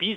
20,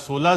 16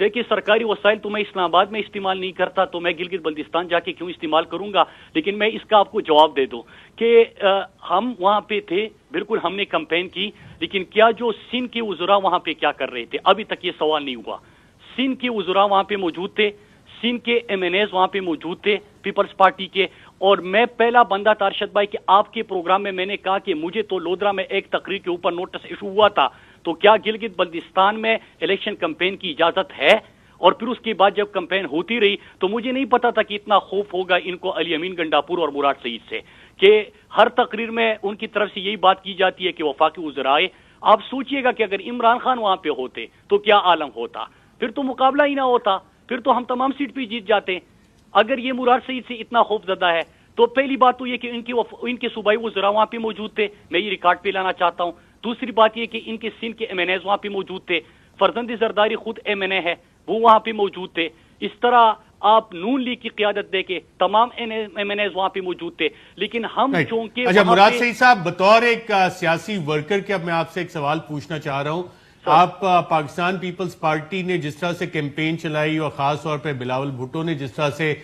دیکھیے سرکاری وسائل تو میں اسلام آباد میں استعمال نہیں کرتا، تو میں گلگت بلتستان جا کے کیوں استعمال کروں گا؟ لیکن میں اس کا آپ کو جواب دے دوں کہ ہم وہاں پہ تھے، بالکل ہم نے کمپین کی، لیکن کیا جو سندھ کے وزراء وہاں پہ کیا کر رہے تھے ابھی تک یہ سوال نہیں ہوا۔ سندھ کے وزراء وہاں پہ موجود تھے، سندھ کے ایم این ایز وہاں پہ موجود تھے پیپلز پارٹی کے، اور میں پہلا بندہ تھا ارشد بھائی کہ آپ کے پروگرام میں نے کہا کہ مجھے تو لودرا میں ایک تقریر کے اوپر نوٹس ایشو ہوا تھا، تو کیا گلگت بلتستان میں الیکشن کمپین کی اجازت ہے؟ اور پھر اس کے بعد جب کمپین ہوتی رہی تو مجھے نہیں پتا تھا کہ اتنا خوف ہوگا ان کو علی امین گنڈاپور اور مراد سعید سے، کہ ہر تقریر میں ان کی طرف سے یہی بات کی جاتی ہے کہ وفاقی وزراء۔ آپ سوچئے گا کہ اگر عمران خان وہاں پہ ہوتے تو کیا عالم ہوتا، پھر تو مقابلہ ہی نہ ہوتا، پھر تو ہم تمام سیٹ پہ جیت جاتے۔ اگر یہ مراد سعید سے اتنا خوف زدہ ہے تو پہلی بات تو یہ کہ ان کے صوبائی وزراء وہاں پہ موجود تھے، میں یہ ریکارڈ پہ لانا چاہتا ہوں۔ دوسری بات یہ کہ ان کے سندھ کے ایم این ایز وہاں پہ موجود تھے، فرزند زرداری خود ایم این اے ہے، وہ وہاں پہ موجود تھے۔ اس طرح آپ نون لیگ کی قیادت دے کے تمام ایم این ایز وہاں پہ موجود تھے، لیکن ہم چونکہ اچھا مراد سعید صاحب، بطور ایک سیاسی ورکر کے اب میں آپ سے ایک سوال پوچھنا چاہ رہا ہوں۔ آپ پاکستان پیپلز پارٹی نے جس طرح سے کیمپین چلائی اور خاص طور پہ بلاول بھٹو نے جس طرح سے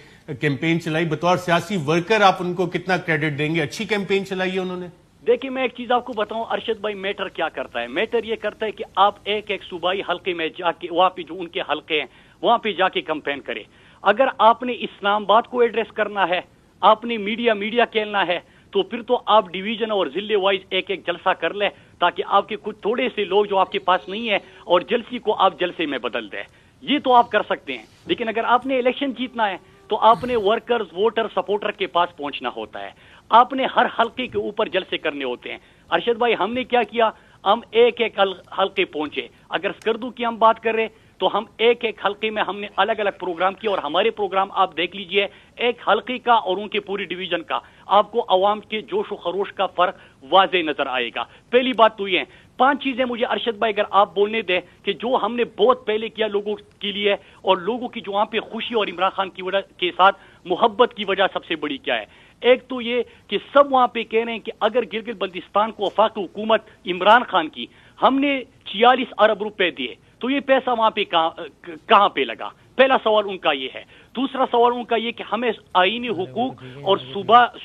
کیمپین چلائی، بطور سیاسی ورکر آپ ان کو کتنا کریڈٹ دیں گے؟ اچھی کیمپین چلائی ہے انہوں نے؟ دیکھیں میں ایک چیز آپ کو بتاؤں ارشد بھائی، میٹر کیا کرتا ہے؟ میٹر یہ کرتا ہے کہ آپ ایک ایک صوبائی حلقے میں جا کے، وہاں پہ جو ان کے حلقے ہیں وہاں پہ جا کے کمپین کرے۔ اگر آپ نے اسلام آباد کو ایڈریس کرنا ہے، آپ نے میڈیا کھیلنا ہے، تو پھر تو آپ ڈویژن اور ضلع وائز ایک ایک جلسہ کر لیں، تاکہ آپ کے کچھ تھوڑے سے لوگ جو آپ کے پاس نہیں ہیں اور جلسی کو آپ جلسے میں بدل دیں، یہ تو آپ کر سکتے ہیں۔ لیکن اگر آپ نے الیکشن جیتنا ہے تو آپ نے ورکرز، ووٹر، سپورٹر کے پاس پہنچنا ہوتا ہے، آپ نے ہر حلقے کے اوپر جلسے کرنے ہوتے ہیں۔ ارشد بھائی ہم نے کیا کیا؟ ہم ایک ایک حلقے پہنچے۔ اگر سکردو کی ہم بات کر رہے تو ہم ایک ایک حلقے میں ہم نے الگ الگ پروگرام کیے، اور ہمارے پروگرام آپ دیکھ لیجئے، ایک حلقے کا اور ان کے پوری ڈویژن کا آپ کو عوام کے جوش و خروش کا فرق واضح نظر آئے گا۔ پہلی بات تو یہ ہے، 5 چیزیں مجھے ارشد بھائی اگر آپ بولنے دیں کہ جو ہم نے بہت پہلے کیا لوگوں کے لیے، اور لوگوں کی جو وہاں پہ خوشی اور عمران خان کی وجہ کے ساتھ محبت کی وجہ سب سے بڑی کیا ہے؟ ایک تو یہ کہ سب وہاں پہ کہہ رہے ہیں کہ اگر گلگت بلتستان کو وفاقی حکومت عمران خان کی ہم نے 46 ارب روپے دیے تو یہ پیسہ وہاں پہ کہاں پہ لگا؟ پہلا سوال ان کا یہ ہے۔ دوسرا سوال ان کا یہ کہ ہمیں آئینی حقوق اور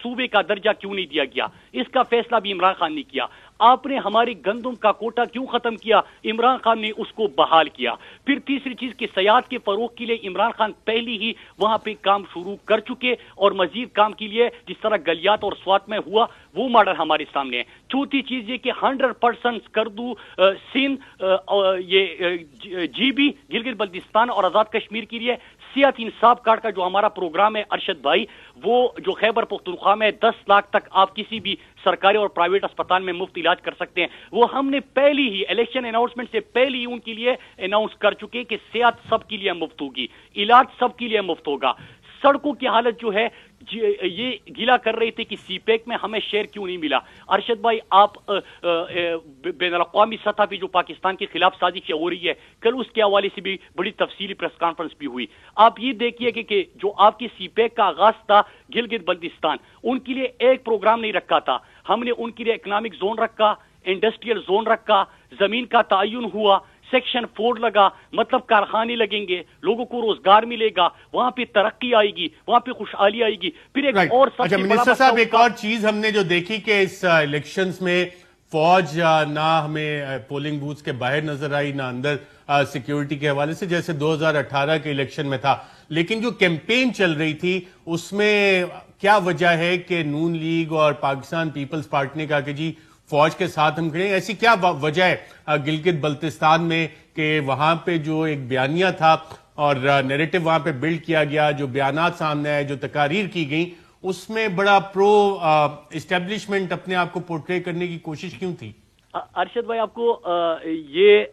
صوبے کا درجہ کیوں نہیں دیا گیا؟ اس کا فیصلہ بھی عمران خان نے کیا۔ آپ نے ہماری گندم کا کوٹا کیوں ختم کیا؟ عمران خان نے اس کو بحال کیا۔ پھر تیسری چیز کہ سیاحت کے فروغ کے لیے عمران خان پہلی ہی وہاں پہ کام شروع کر چکے، اور مزید کام کے لیے جس طرح گلیات اور سوات میں ہوا وہ ماڈل ہمارے سامنے ہے۔ چوتھی چیز یہ کہ 100% سکردو، سندھ، یہ جی بی گلگت بلتستان اور آزاد کشمیر کے لیے صحت انصاف کارڈ کا جو ہمارا پروگرام ہے ارشد بھائی، وہ جو خیبر پختونخوا میں 10 لاکھ تک آپ کسی بھی سرکاری اور پرائیویٹ اسپتال میں مفت علاج کر سکتے ہیں، وہ ہم نے پہلی ہی الیکشن اناؤنسمنٹ سے پہلی ہی ان کے لیے اناؤنس کر چکے کہ صحت سب کے لیے مفت ہوگی، علاج سب کے لیے مفت ہوگا۔ سڑکوں کی حالت جو ہے یہ گیلا کر رہی تھی کہ سی پیک میں ہمیں شیئر کیوں نہیں ملا۔ ارشد بھائی آپ بین الاقوامی سطح پہ جو پاکستان کے خلاف سازش ہو رہی ہے، کل اس کے حوالے سے بھی بڑی تفصیلی پریس کانفرنس بھی ہوئی۔ آپ یہ دیکھیے کہ جو آپ کی سی پیک کا آغاز تھا گلگت بلتستان، ان کے لیے ایک پروگرام نہیں رکھا تھا، ہم نے ان کے لیے اکنامک زون رکھا، انڈسٹریل زون رکھا، زمین کا تعین ہوا، سیکشن 4 لگا، مطلب کارخانے لگیں گے، لوگوں کو روزگار ملے گا، وہاں پہ ترقی آئے گی، وہاں پہ خوشحالی آئے گی۔ پھر ایک اور سب سے بڑا منسٹر صاحب، ایک اور چیز ہم نے جو دیکھی کہ اس الیکشنز میں فوج نہ ہمیں پولنگ بوتھ کے باہر نظر آئی، نہ اندر سیکیورٹی کے حوالے سے، جیسے 2018 کے الیکشن میں تھا، لیکن جو کیمپین چل رہی تھی اس میں کیا وجہ ہے کہ نون لیگ اور پاکستان پیپلز پارٹی نے کہا کہ جی فوج کے ساتھ ہم کھڑے ہیں؟ ایسی کیا وجہ ہے گلگت بلتستان میں کہ وہاں پہ جو ایک بیانیہ تھا اور نیریٹو وہاں پہ بلڈ کیا گیا، جو بیانات سامنے آئے، جو تقاریر کی گئیں، اس میں بڑا پرو اسٹیبلشمنٹ اپنے آپ کو پورٹری کرنے کی کوشش کیوں تھی؟ ارشد بھائی آپ کو یہ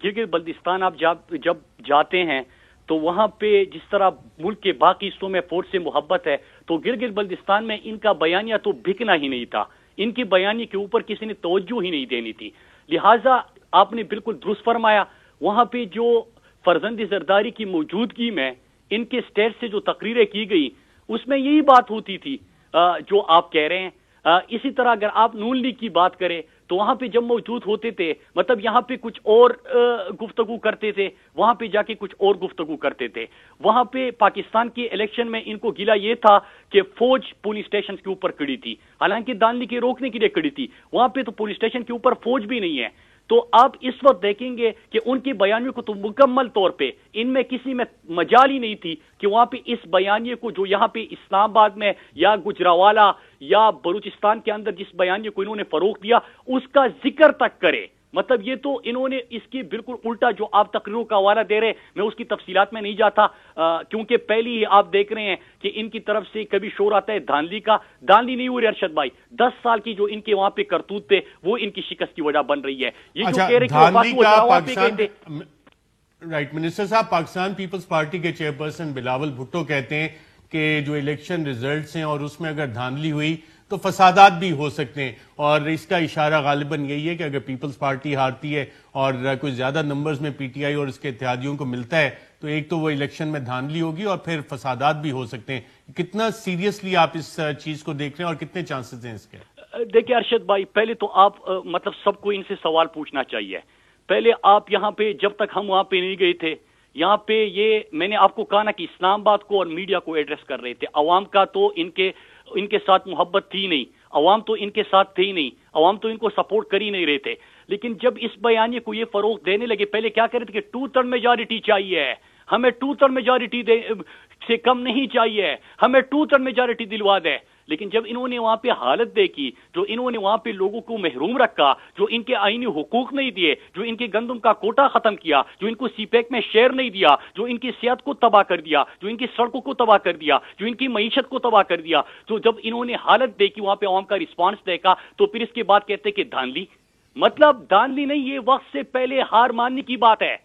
گلگت بلتستان آپ جب جاتے ہیں تو وہاں پہ جس طرح ملک کے باقی حصوں میں فوج سے محبت ہے، تو گلگت بلتستان میں ان کا بیانیہ تو بکنا ہی نہیں تھا، ان کی بیانیے کے اوپر کسی نے توجہ ہی نہیں دینی تھی۔ لہٰذا آپ نے بالکل درست فرمایا، وہاں پہ جو فرزند زرداری کی موجودگی میں ان کے سٹیج سے جو تقریریں کی گئی اس میں یہی بات ہوتی تھی جو آپ کہہ رہے ہیں۔ اسی طرح اگر آپ نون لیگ کی بات کریں تو وہاں پہ جب موجود ہوتے تھے مطلب یہاں پہ کچھ اور گفتگو کرتے تھے، وہاں پہ جا کے کچھ اور گفتگو کرتے تھے. وہاں پہ پاکستان کے الیکشن میں ان کو گلا یہ تھا کہ فوج پولیس اسٹیشن کے اوپر کھڑی تھی، حالانکہ دانلی کے روکنے کے لیے کھڑی تھی. وہاں پہ تو پولیس اسٹیشن کے اوپر فوج بھی نہیں ہے. تو آپ اس وقت دیکھیں گے کہ ان کی بیانیوں کو تو مکمل طور پہ ان میں کسی میں مجال ہی نہیں تھی کہ وہاں پہ اس بیانیے کو جو یہاں پہ اسلام آباد میں یا گجراوالا یا بلوچستان کے اندر جس بیانیے کو انہوں نے فروغ دیا اس کا ذکر تک کرے. مطلب یہ تو انہوں نے اس کی بالکل الٹا جو آپ تقریروں کا حوالہ دے رہے ہیں، میں اس کی تفصیلات میں نہیں جاتا کیونکہ پہلی ہی آپ دیکھ رہے ہیں کہ ان کی طرف سے کبھی شور آتا ہے دھاندلی کا. دھاندلی نہیں ہو رہی ارشد بھائی، 10 سال کی جو ان کے وہاں پہ کرتوت تھے وہ ان کی شکست کی وجہ بن رہی ہے. یہ جو کہہ رہے کہ رائٹ منسٹر صاحب، پاکستان پیپلز پارٹی کے چیئرپرسن بلاول بھٹو کہتے ہیں کہ جو الیکشن ریزلٹس ہیں اور اس میں اگر دھاندلی ہوئی تو فسادات بھی ہو سکتے ہیں، اور اس کا اشارہ غالباً یہی ہے کہ اگر پیپلز پارٹی ہارتی ہے اور کچھ زیادہ نمبرز میں پی ٹی آئی اور اس کے اتحادیوں کو ملتا ہے تو ایک تو وہ الیکشن میں دھاندلی ہوگی اور پھر فسادات بھی ہو سکتے ہیں. کتنا سیریسلی آپ اس چیز کو دیکھ رہے ہیں اور کتنے چانسز ہیں اس کے؟ دیکھیں ارشد بھائی، پہلے تو آپ مطلب سب کو ان سے سوال پوچھنا چاہیے. پہلے آپ یہاں پہ جب تک ہم وہاں پہ نہیں گئے تھے، یہاں پہ یہ میں نے آپ کو کہا نا کہ اسلام آباد کو اور میڈیا کو ایڈریس کر رہے تھے. عوام کا تو ان کے ساتھ محبت تھی نہیں، عوام تو ان کے ساتھ تھی نہیں، عوام تو ان کو سپورٹ کر ہی نہیں رہے تھے. لیکن جب اس بیانیے کو یہ فروغ دینے لگے، پہلے کیا کہہ رہے تھے کہ 2/3 میجارٹی چاہیے، ہمیں 2/3 میجارٹی سے کم نہیں چاہیے، ہمیں 2/3 میجارٹی دلوا دے. لیکن جب انہوں نے وہاں پہ حالت دیکھی، جو انہوں نے وہاں پہ لوگوں کو محروم رکھا، جو ان کے آئینی حقوق نہیں دیے، جو ان کے گندم کا کوٹا ختم کیا، جو ان کو سی پیک میں شیئر نہیں دیا، جو ان کی صحت کو تباہ کر دیا، جو ان کی سڑکوں کو تباہ کر دیا، جو ان کی معیشت کو تباہ کر دیا، تو جب انہوں نے حالت دیکھی، وہاں پہ عوام کا رسپانس دیکھا، تو پھر اس کے بعد کہتے کہ دھاندلی. مطلب دھاندلی نہیں، یہ وقت سے پہلے ہار ماننے کی بات ہے.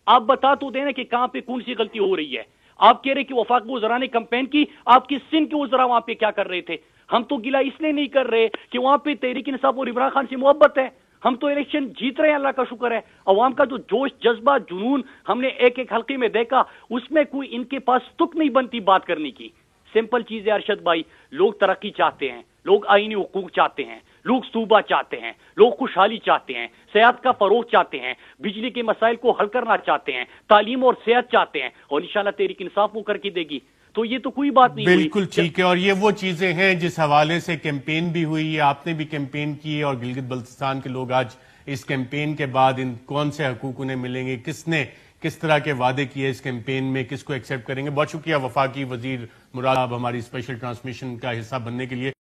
آپ بتا تو دینا کہ کہاں پہ کون سی غلطی ہو رہی ہے. آپ کہہ رہے کہ وفاقی وزراء نے کمپین کی، آپ کی سندھ کے وزراء وہاں پہ کیا کر رہے تھے؟ ہم تو گلہ اس لیے نہیں کر رہے کہ وہاں پہ تحریک انصاف اور عمران خان سے محبت ہے. ہم تو الیکشن جیت رہے ہیں، اللہ کا شکر ہے. عوام کا جو جوش جذبہ جنون ہم نے ایک ایک حلقے میں دیکھا، اس میں کوئی ان کے پاس تک نہیں بنتی بات کرنے کی. سمپل چیز ہے ارشد بھائی، لوگ ترقی چاہتے ہیں، لوگ آئینی حقوق چاہتے ہیں، لوگ صوبہ چاہتے ہیں، لوگ خوشحالی چاہتے ہیں، صحت کا فروغ چاہتے ہیں، بجلی کے مسائل کو حل کرنا چاہتے ہیں، تعلیم اور صحت چاہتے ہیں، اور انشاءاللہ تحریک انصاف وہ کر کے دے گی. تو یہ تو کوئی بات نہیں ہوئی. بالکل ٹھیک ہے، اور یہ وہ چیزیں ہیں جس حوالے سے کیمپین بھی ہوئی ہے، آپ نے بھی کیمپین کی ہے، اور گلگت بلتستان کے لوگ آج اس کیمپین کے بعد کون سے حقوق انہیں ملیں گے، کس نے کس طرح کے وعدے کیے اس کیمپین میں، کس کو ایکسیپٹ کریں گے. بہت شکریہ وفاقی وزیر مراد صاحب ہماری اسپیشل ٹرانسمیشن کا حصہ بننے کے لیے.